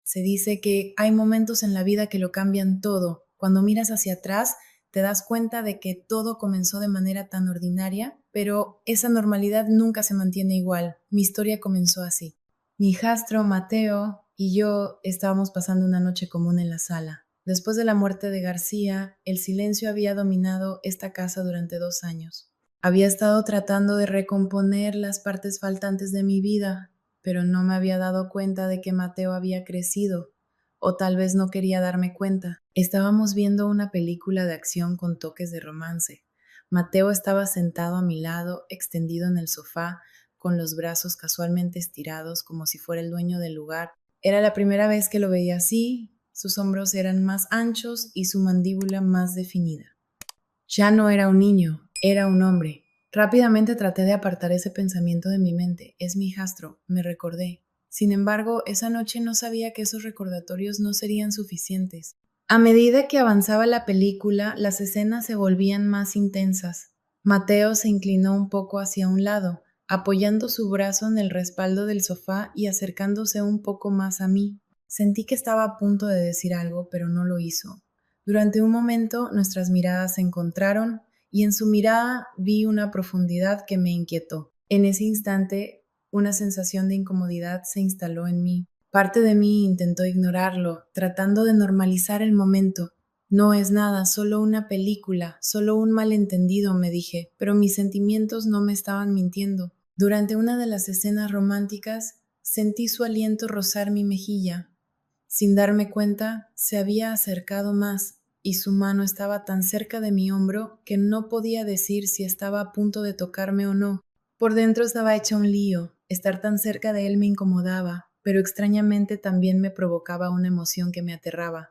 Se dice que hay momentos en la vida que lo cambian todo. Cuando miras hacia atrás, te das cuenta de que todo comenzó de manera tan ordinaria, pero esa normalidad nunca se mantiene igual. Mi historia comenzó así. Mi hijastro, Mateo, y yo estábamos pasando una noche común en la sala. Después de la muerte de García, el silencio había dominado esta casa durante 2 años. Había estado tratando de recomponer las partes faltantes de mi vida, pero no me había dado cuenta de que Mateo había crecido, o tal vez no quería darme cuenta. Estábamos viendo una película de acción con toques de romance. Mateo estaba sentado a mi lado, extendido en el sofá, con los brazos casualmente estirados como si fuera el dueño del lugar. Era la primera vez que lo veía así, sus hombros eran más anchos y su mandíbula más definida. Ya no era un niño, era un hombre. Rápidamente traté de apartar ese pensamiento de mi mente. Es mi hijastro, me recordé. Sin embargo, esa noche no sabía que esos recordatorios no serían suficientes. A medida que avanzaba la película, las escenas se volvían más intensas. Mateo se inclinó un poco hacia un lado, apoyando su brazo en el respaldo del sofá y acercándose un poco más a mí. Sentí que estaba a punto de decir algo, pero no lo hizo. Durante un momento nuestras miradas se encontraron y en su mirada vi una profundidad que me inquietó. En ese instante, una sensación de incomodidad se instaló en mí. Parte de mí intentó ignorarlo, tratando de normalizar el momento. No es nada, solo una película, solo un malentendido, me dije, pero mis sentimientos no me estaban mintiendo. Durante una de las escenas románticas, sentí su aliento rozar mi mejilla. Sin darme cuenta, se había acercado más y su mano estaba tan cerca de mi hombro que no podía decir si estaba a punto de tocarme o no. Por dentro estaba hecha un lío. Estar tan cerca de él me incomodaba, pero extrañamente también me provocaba una emoción que me aterraba.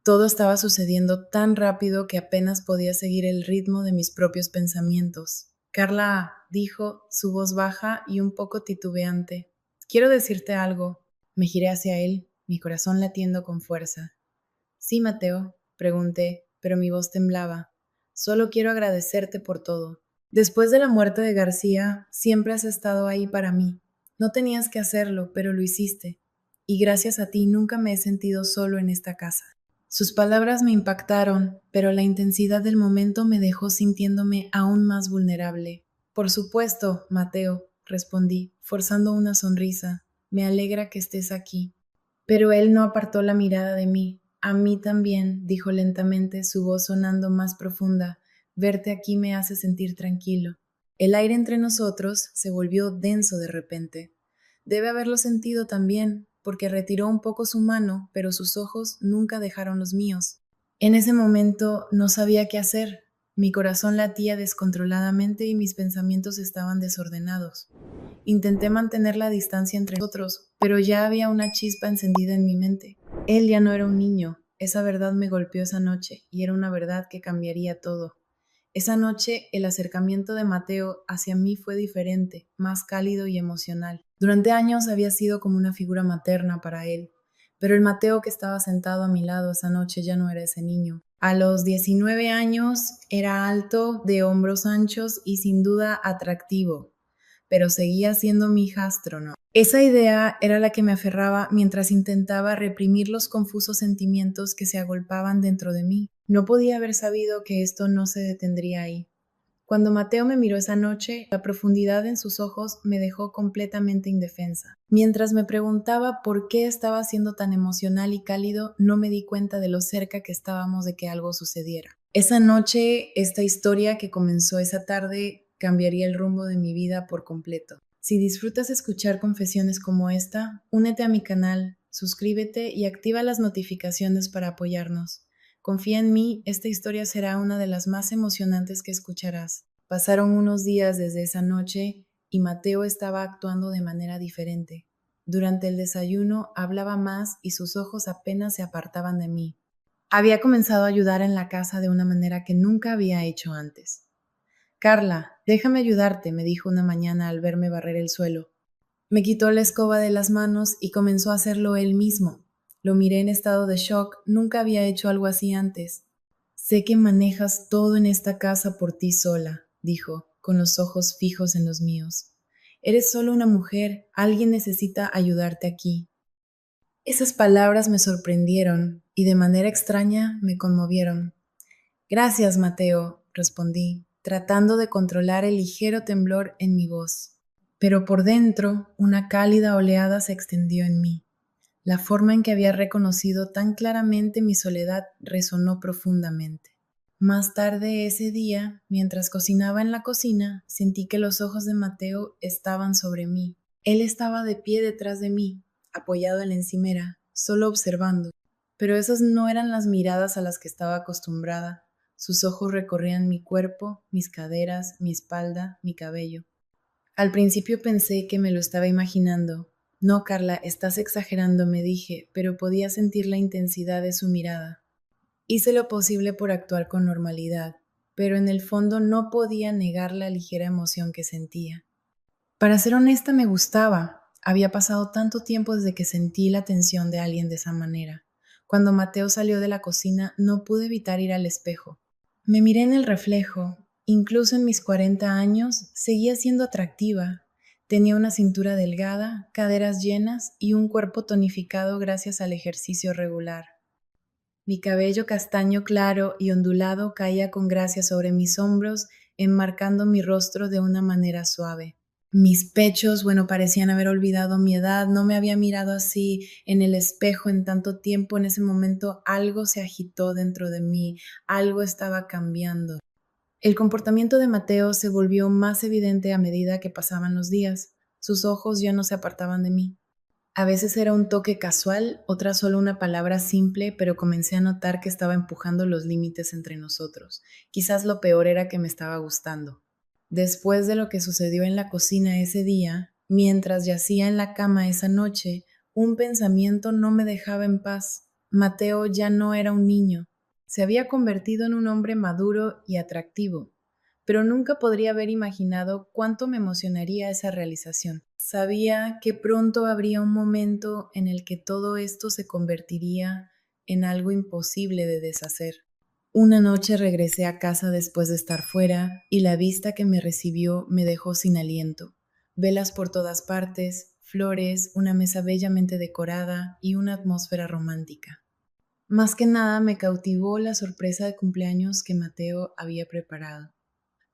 Todo estaba sucediendo tan rápido que apenas podía seguir el ritmo de mis propios pensamientos. Carla, dijo, su voz baja y un poco titubeante. Quiero decirte algo. Me giré hacia él, mi corazón latiendo con fuerza. Sí, Mateo, pregunté, pero mi voz temblaba. Solo quiero agradecerte por todo. Después de la muerte de García, siempre has estado ahí para mí. No tenías que hacerlo, pero lo hiciste. Y gracias a ti nunca me he sentido solo en esta casa. Sus palabras me impactaron, pero la intensidad del momento me dejó sintiéndome aún más vulnerable. Por supuesto, Mateo, respondí, forzando una sonrisa. Me alegra que estés aquí. Pero él no apartó la mirada de mí. A mí también, dijo lentamente, su voz sonando más profunda. Verte aquí me hace sentir tranquilo. El aire entre nosotros se volvió denso de repente. Debe haberlo sentido también, porque retiró un poco su mano, pero sus ojos nunca dejaron los míos. En ese momento no sabía qué hacer. Mi corazón latía descontroladamente y mis pensamientos estaban desordenados. Intenté mantener la distancia entre nosotros, pero ya había una chispa encendida en mi mente. Él ya no era un niño. Esa verdad me golpeó esa noche, y era una verdad que cambiaría todo. Esa noche, el acercamiento de Mateo hacia mí fue diferente, más cálido y emocional. Durante años había sido como una figura materna para él, pero el Mateo que estaba sentado a mi lado esa noche ya no era ese niño. A los 19 años era alto, de hombros anchos y sin duda atractivo, pero seguía siendo mi hijastro, ¿no? Esa idea era la que me aferraba mientras intentaba reprimir los confusos sentimientos que se agolpaban dentro de mí. No podía haber sabido que esto no se detendría ahí. Cuando Mateo me miró esa noche, la profundidad en sus ojos me dejó completamente indefensa. Mientras me preguntaba por qué estaba siendo tan emocional y cálido, no me di cuenta de lo cerca que estábamos de que algo sucediera. Esa noche, esta historia que comenzó esa tarde, cambiaría el rumbo de mi vida por completo. Si disfrutas escuchar confesiones como esta, únete a mi canal, suscríbete y activa las notificaciones para apoyarnos. Confía en mí, esta historia será una de las más emocionantes que escucharás. Pasaron unos días desde esa noche y Mateo estaba actuando de manera diferente. Durante el desayuno hablaba más y sus ojos apenas se apartaban de mí. Había comenzado a ayudar en la casa de una manera que nunca había hecho antes. Carla, déjame ayudarte, me dijo una mañana al verme barrer el suelo. Me quitó la escoba de las manos y comenzó a hacerlo él mismo. Lo miré en estado de shock, nunca había hecho algo así antes. Sé que manejas todo en esta casa por ti sola, dijo, con los ojos fijos en los míos. Eres solo una mujer, alguien necesita ayudarte aquí. Esas palabras me sorprendieron y de manera extraña me conmovieron. Gracias, Mateo, respondí, tratando de controlar el ligero temblor en mi voz. Pero por dentro, una cálida oleada se extendió en mí. La forma en que había reconocido tan claramente mi soledad resonó profundamente. Más tarde ese día, mientras cocinaba en la cocina, sentí que los ojos de Mateo estaban sobre mí. Él estaba de pie detrás de mí, apoyado en la encimera, solo observando. Pero esas no eran las miradas a las que estaba acostumbrada. Sus ojos recorrían mi cuerpo, mis caderas, mi espalda, mi cabello. Al principio pensé que me lo estaba imaginando. No, Carla, estás exagerando, me dije, pero podía sentir la intensidad de su mirada. Hice lo posible por actuar con normalidad, pero en el fondo no podía negar la ligera emoción que sentía. Para ser honesta, me gustaba. Había pasado tanto tiempo desde que sentí la atención de alguien de esa manera. Cuando Mateo salió de la cocina, no pude evitar ir al espejo. Me miré en el reflejo. Incluso en mis 40 años, seguía siendo atractiva. Tenía una cintura delgada, caderas llenas y un cuerpo tonificado gracias al ejercicio regular. Mi cabello castaño claro y ondulado caía con gracia sobre mis hombros, enmarcando mi rostro de una manera suave. Mis pechos, bueno, parecían haber olvidado mi edad, no me había mirado así en el espejo en tanto tiempo. En ese momento algo se agitó dentro de mí, algo estaba cambiando. El comportamiento de Mateo se volvió más evidente a medida que pasaban los días. Sus ojos ya no se apartaban de mí. A veces era un toque casual, otras solo una palabra simple, pero comencé a notar que estaba empujando los límites entre nosotros. Quizás lo peor era que me estaba gustando. Después de lo que sucedió en la cocina ese día, mientras yacía en la cama esa noche, un pensamiento no me dejaba en paz. Mateo ya no era un niño. Se había convertido en un hombre maduro y atractivo, pero nunca podría haber imaginado cuánto me emocionaría esa realización. Sabía que pronto habría un momento en el que todo esto se convertiría en algo imposible de deshacer. Una noche regresé a casa después de estar fuera y la vista que me recibió me dejó sin aliento. Velas por todas partes, flores, una mesa bellamente decorada y una atmósfera romántica. Más que nada me cautivó la sorpresa de cumpleaños que Mateo había preparado.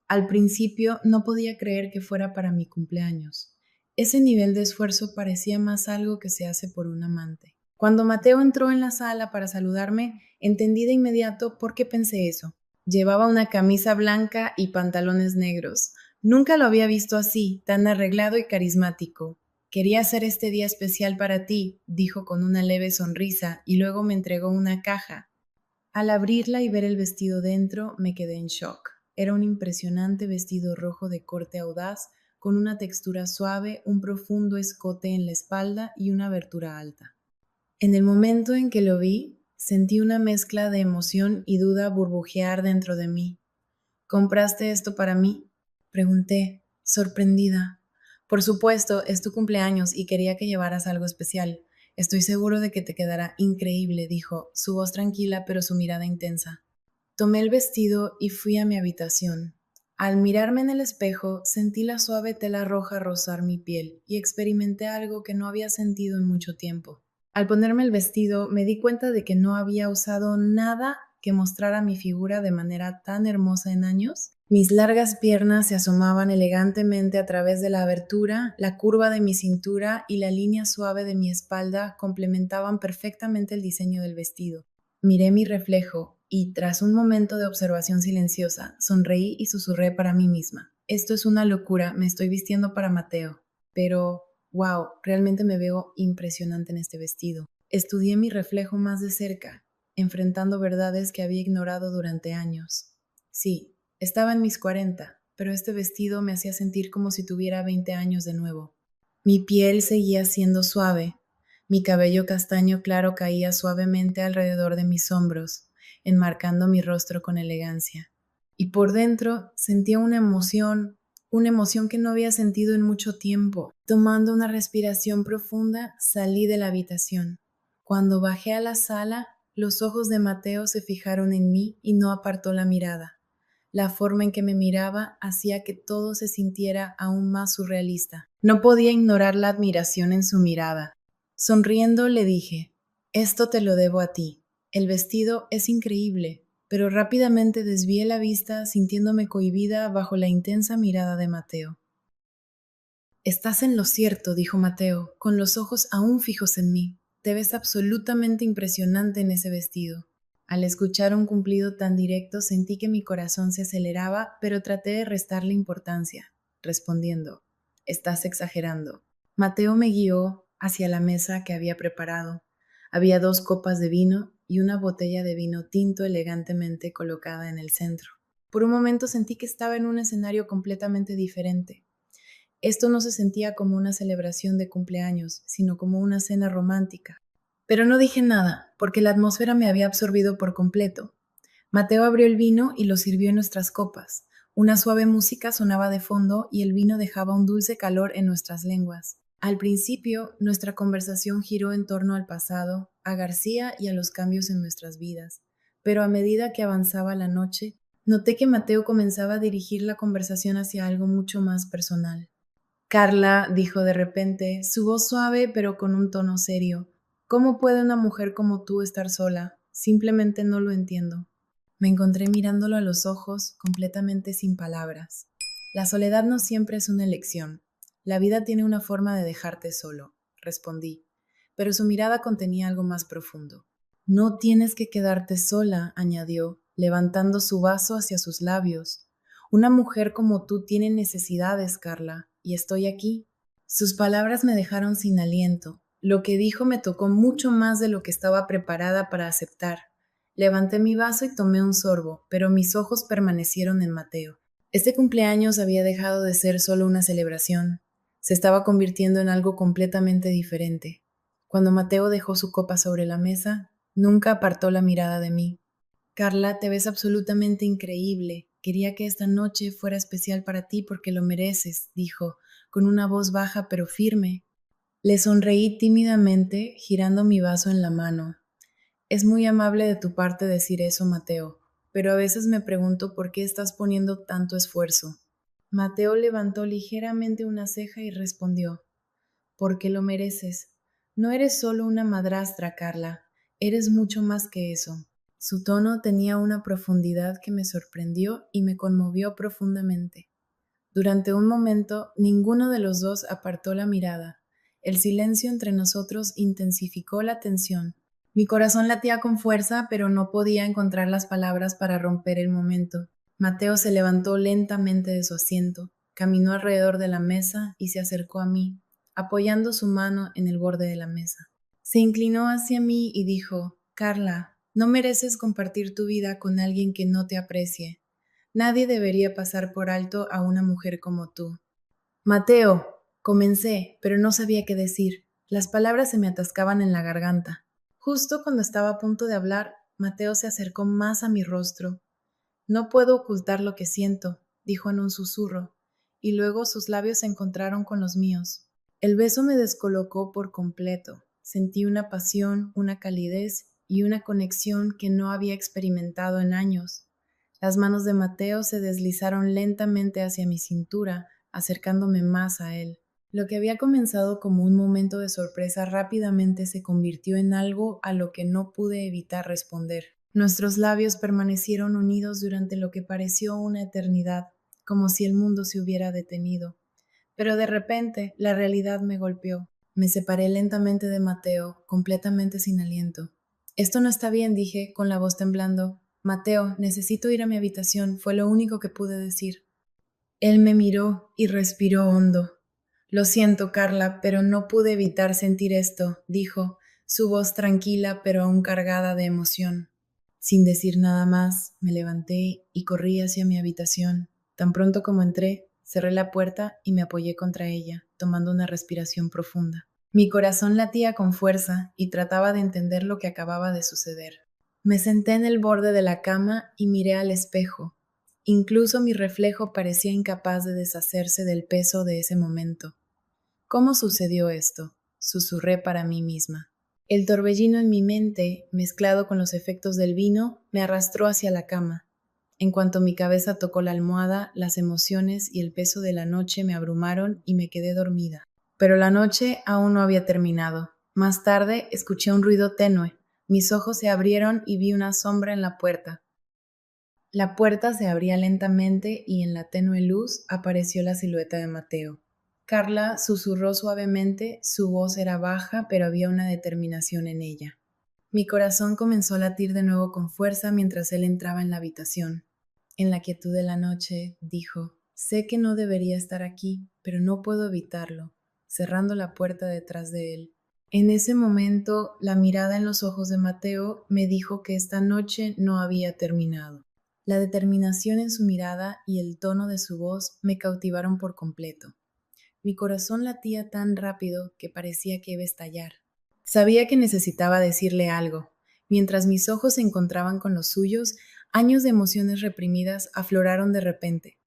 Al principio no podía creer que fuera para mi cumpleaños. Ese nivel de esfuerzo parecía más algo que se hace por un amante. Cuando Mateo entró en la sala para saludarme, entendí de inmediato por qué pensé eso. Llevaba una camisa blanca y pantalones negros. Nunca lo había visto así, tan arreglado y carismático. Quería hacer este día especial para ti, dijo con una leve sonrisa, y luego me entregó una caja. Al abrirla y ver el vestido dentro, me quedé en shock. Era un impresionante vestido rojo de corte audaz, con una textura suave, un profundo escote en la espalda y una abertura alta. En el momento en que lo vi, sentí una mezcla de emoción y duda burbujear dentro de mí. ¿Compraste esto para mí? Pregunté, sorprendida. Por supuesto, es tu cumpleaños y quería que llevaras algo especial. Estoy seguro de que te quedará increíble, dijo, su voz tranquila pero su mirada intensa. Tomé el vestido y fui a mi habitación. Al mirarme en el espejo, sentí la suave tela roja rozar mi piel y experimenté algo que no había sentido en mucho tiempo. Al ponerme el vestido, me di cuenta de que no había usado nada que mostrara mi figura de manera tan hermosa en años. Mis largas piernas se asomaban elegantemente a través de la abertura, la curva de mi cintura y la línea suave de mi espalda complementaban perfectamente el diseño del vestido. Miré mi reflejo y, tras un momento de observación silenciosa, sonreí y susurré para mí misma. Esto es una locura, me estoy vistiendo para Mateo. Pero, wow, realmente me veo impresionante en este vestido. Estudié mi reflejo más de cerca, enfrentando verdades que había ignorado durante años. Sí, estaba en mis 40, pero este vestido me hacía sentir como si tuviera 20 años de nuevo. Mi piel seguía siendo suave, mi cabello castaño claro caía suavemente alrededor de mis hombros, enmarcando mi rostro con elegancia. Y por dentro sentía una emoción que no había sentido en mucho tiempo. Tomando una respiración profunda, salí de la habitación. Cuando bajé a la sala, los ojos de Mateo se fijaron en mí y no apartó la mirada. La forma en que me miraba hacía que todo se sintiera aún más surrealista. No podía ignorar la admiración en su mirada. Sonriendo le dije, esto te lo debo a ti. El vestido es increíble, pero rápidamente desvié la vista sintiéndome cohibida bajo la intensa mirada de Mateo. Estás en lo cierto, dijo Mateo, con los ojos aún fijos en mí. Te ves absolutamente impresionante en ese vestido. Al escuchar un cumplido tan directo sentí que mi corazón se aceleraba, pero traté de restarle importancia, respondiendo, estás exagerando. Mateo me guió hacia la mesa que había preparado. Había 2 copas de vino y una botella de vino tinto elegantemente colocada en el centro. Por un momento sentí que estaba en un escenario completamente diferente. Esto no se sentía como una celebración de cumpleaños, sino como una cena romántica. Pero no dije nada, porque la atmósfera me había absorbido por completo. Mateo abrió el vino y lo sirvió en nuestras copas. Una suave música sonaba de fondo y el vino dejaba un dulce calor en nuestras lenguas. Al principio, nuestra conversación giró en torno al pasado, a García y a los cambios en nuestras vidas. Pero a medida que avanzaba la noche, noté que Mateo comenzaba a dirigir la conversación hacia algo mucho más personal. Carla dijo de repente, su voz suave pero con un tono serio. ¿Cómo puede una mujer como tú estar sola? Simplemente no lo entiendo. Me encontré mirándolo a los ojos, completamente sin palabras. La soledad no siempre es una elección. La vida tiene una forma de dejarte solo, respondí, pero su mirada contenía algo más profundo. No tienes que quedarte sola, añadió, levantando su vaso hacia sus labios. Una mujer como tú tiene necesidades, Carla, y estoy aquí. Sus palabras me dejaron sin aliento. Lo que dijo me tocó mucho más de lo que estaba preparada para aceptar. Levanté mi vaso y tomé un sorbo, pero mis ojos permanecieron en Mateo. Este cumpleaños había dejado de ser solo una celebración. Se estaba convirtiendo en algo completamente diferente. Cuando Mateo dejó su copa sobre la mesa, nunca apartó la mirada de mí. Carla, te ves absolutamente increíble. Quería que esta noche fuera especial para ti porque lo mereces, dijo, con una voz baja pero firme. Le sonreí tímidamente, girando mi vaso en la mano. Es muy amable de tu parte decir eso, Mateo, pero a veces me pregunto por qué estás poniendo tanto esfuerzo. Mateo levantó ligeramente una ceja y respondió, porque lo mereces. No eres solo una madrastra, Carla, eres mucho más que eso. Su tono tenía una profundidad que me sorprendió y me conmovió profundamente. Durante un momento, ninguno de los dos apartó la mirada. El silencio entre nosotros intensificó la tensión. Mi corazón latía con fuerza, pero no podía encontrar las palabras para romper el momento. Mateo se levantó lentamente de su asiento, caminó alrededor de la mesa y se acercó a mí, apoyando su mano en el borde de la mesa. Se inclinó hacia mí y dijo, Carla, no mereces compartir tu vida con alguien que no te aprecie. Nadie debería pasar por alto a una mujer como tú. Mateo, comencé, pero no sabía qué decir. Las palabras se me atascaban en la garganta. Justo cuando estaba a punto de hablar, Mateo se acercó más a mi rostro. No puedo ocultar lo que siento, dijo en un susurro, y luego sus labios se encontraron con los míos. El beso me descolocó por completo. Sentí una pasión, una calidez y una conexión que no había experimentado en años. Las manos de Mateo se deslizaron lentamente hacia mi cintura, acercándome más a él. Lo que había comenzado como un momento de sorpresa rápidamente se convirtió en algo a lo que no pude evitar responder. Nuestros labios permanecieron unidos durante lo que pareció una eternidad, como si el mundo se hubiera detenido. Pero de repente la realidad me golpeó. Me separé lentamente de Mateo, completamente sin aliento. Esto no está bien, dije, con la voz temblando. Mateo, necesito ir a mi habitación, fue lo único que pude decir. Él me miró y respiró hondo. Lo siento, Carla, pero no pude evitar sentir esto, dijo, su voz tranquila pero aún cargada de emoción. Sin decir nada más, me levanté y corrí hacia mi habitación. Tan pronto como entré, cerré la puerta y me apoyé contra ella, tomando una respiración profunda. Mi corazón latía con fuerza y trataba de entender lo que acababa de suceder. Me senté en el borde de la cama y miré al espejo. Incluso mi reflejo parecía incapaz de deshacerse del peso de ese momento. ¿Cómo sucedió esto? Susurré para mí misma. El torbellino en mi mente, mezclado con los efectos del vino, me arrastró hacia la cama. En cuanto mi cabeza tocó la almohada, las emociones y el peso de la noche me abrumaron y me quedé dormida. Pero la noche aún no había terminado. Más tarde escuché un ruido tenue. Mis ojos se abrieron y vi una sombra en la puerta. La puerta se abría lentamente y en la tenue luz apareció la silueta de Mateo. Carla susurró suavemente, su voz era baja, pero había una determinación en ella. Mi corazón comenzó a latir de nuevo con fuerza mientras él entraba en la habitación. En la quietud de la noche, dijo, sé que no debería estar aquí, pero no puedo evitarlo, cerrando la puerta detrás de él. En ese momento, la mirada en los ojos de Mateo me dijo que esta noche no había terminado. La determinación en su mirada y el tono de su voz me cautivaron por completo. Mi corazón latía tan rápido que parecía que iba a estallar. Sabía que necesitaba decirle algo. Mientras mis ojos se encontraban con los suyos, años de emociones reprimidas afloraron de repente.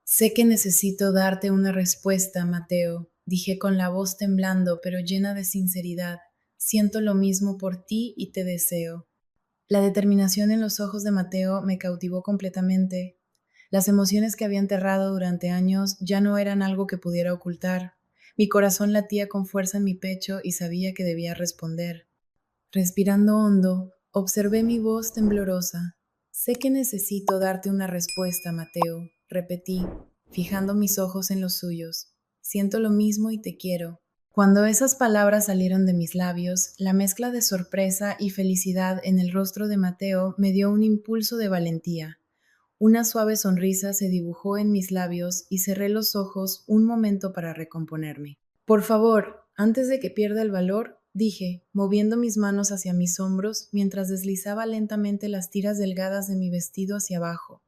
Sé que necesito darte una respuesta, Mateo, dije con la voz temblando pero llena de sinceridad. Siento lo mismo por ti y te deseo. La determinación en los ojos de Mateo me cautivó completamente. Las emociones que había enterrado durante años ya no eran algo que pudiera ocultar. Mi corazón latía con fuerza en mi pecho y sabía que debía responder. Respirando hondo, observé mi voz temblorosa. Sé que necesito darte una respuesta, Mateo, repetí, fijando mis ojos en los suyos. Siento lo mismo y te quiero. Cuando esas palabras salieron de mis labios, la mezcla de sorpresa y felicidad en el rostro de Mateo me dio un impulso de valentía. Una suave sonrisa se dibujó en mis labios y cerré los ojos un momento para recomponerme. Por favor, antes de que pierda el valor, dije, moviendo mis manos hacia mis hombros mientras deslizaba lentamente las tiras delgadas de mi vestido hacia abajo.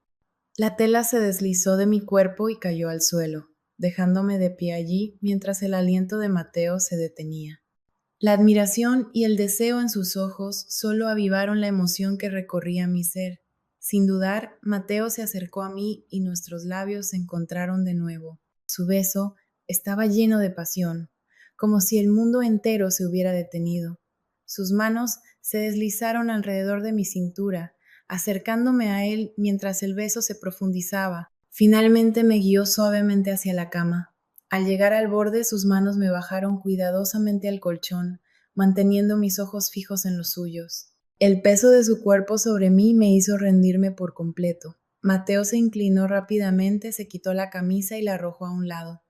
La tela se deslizó de mi cuerpo y cayó al suelo, dejándome de pie allí mientras el aliento de Mateo se detenía. La admiración y el deseo en sus ojos solo avivaron la emoción que recorría mi ser. Sin dudar, Mateo se acercó a mí y nuestros labios se encontraron de nuevo. Su beso estaba lleno de pasión, como si el mundo entero se hubiera detenido. Sus manos se deslizaron alrededor de mi cintura, acercándome a él mientras el beso se profundizaba. Finalmente me guió suavemente hacia la cama. Al llegar al borde, sus manos me bajaron cuidadosamente al colchón, manteniendo mis ojos fijos en los suyos. El peso de su cuerpo sobre mí me hizo rendirme por completo. Mateo se inclinó rápidamente, se quitó la camisa y la arrojó a un lado.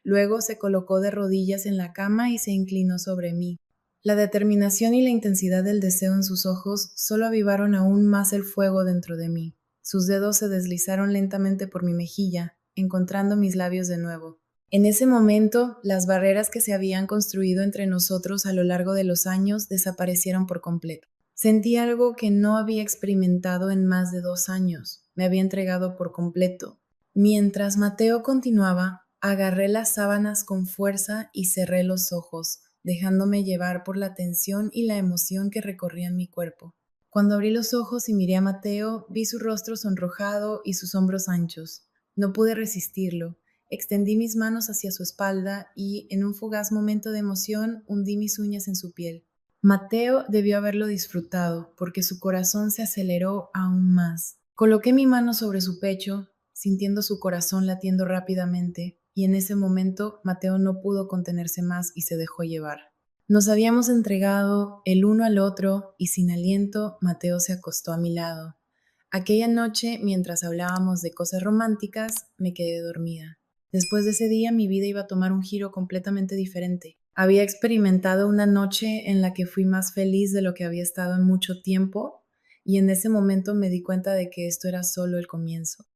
Luego se colocó de rodillas en la cama y se inclinó sobre mí. La determinación y la intensidad del deseo en sus ojos solo avivaron aún más el fuego dentro de mí. Sus dedos se deslizaron lentamente por mi mejilla, encontrando mis labios de nuevo. En ese momento, las barreras que se habían construido entre nosotros a lo largo de los años desaparecieron por completo. Sentí algo que no había experimentado en más de 2 años. Me había entregado por completo. Mientras Mateo continuaba, agarré las sábanas con fuerza y cerré los ojos, dejándome llevar por la tensión y la emoción que recorrían mi cuerpo. Cuando abrí los ojos y miré a Mateo, vi su rostro sonrojado y sus hombros anchos. No pude resistirlo. Extendí mis manos hacia su espalda y, en un fugaz momento de emoción, hundí mis uñas en su piel. Mateo debió haberlo disfrutado, porque su corazón se aceleró aún más. Coloqué mi mano sobre su pecho, sintiendo su corazón latiendo rápidamente, y en ese momento Mateo no pudo contenerse más y se dejó llevar. Nos habíamos entregado el uno al otro y sin aliento Mateo se acostó a mi lado. Aquella noche, mientras hablábamos de cosas románticas, me quedé dormida. Después de ese día mi vida iba a tomar un giro completamente diferente. Había experimentado una noche en la que fui más feliz de lo que había estado en mucho tiempo y en ese momento me di cuenta de que esto era solo el comienzo.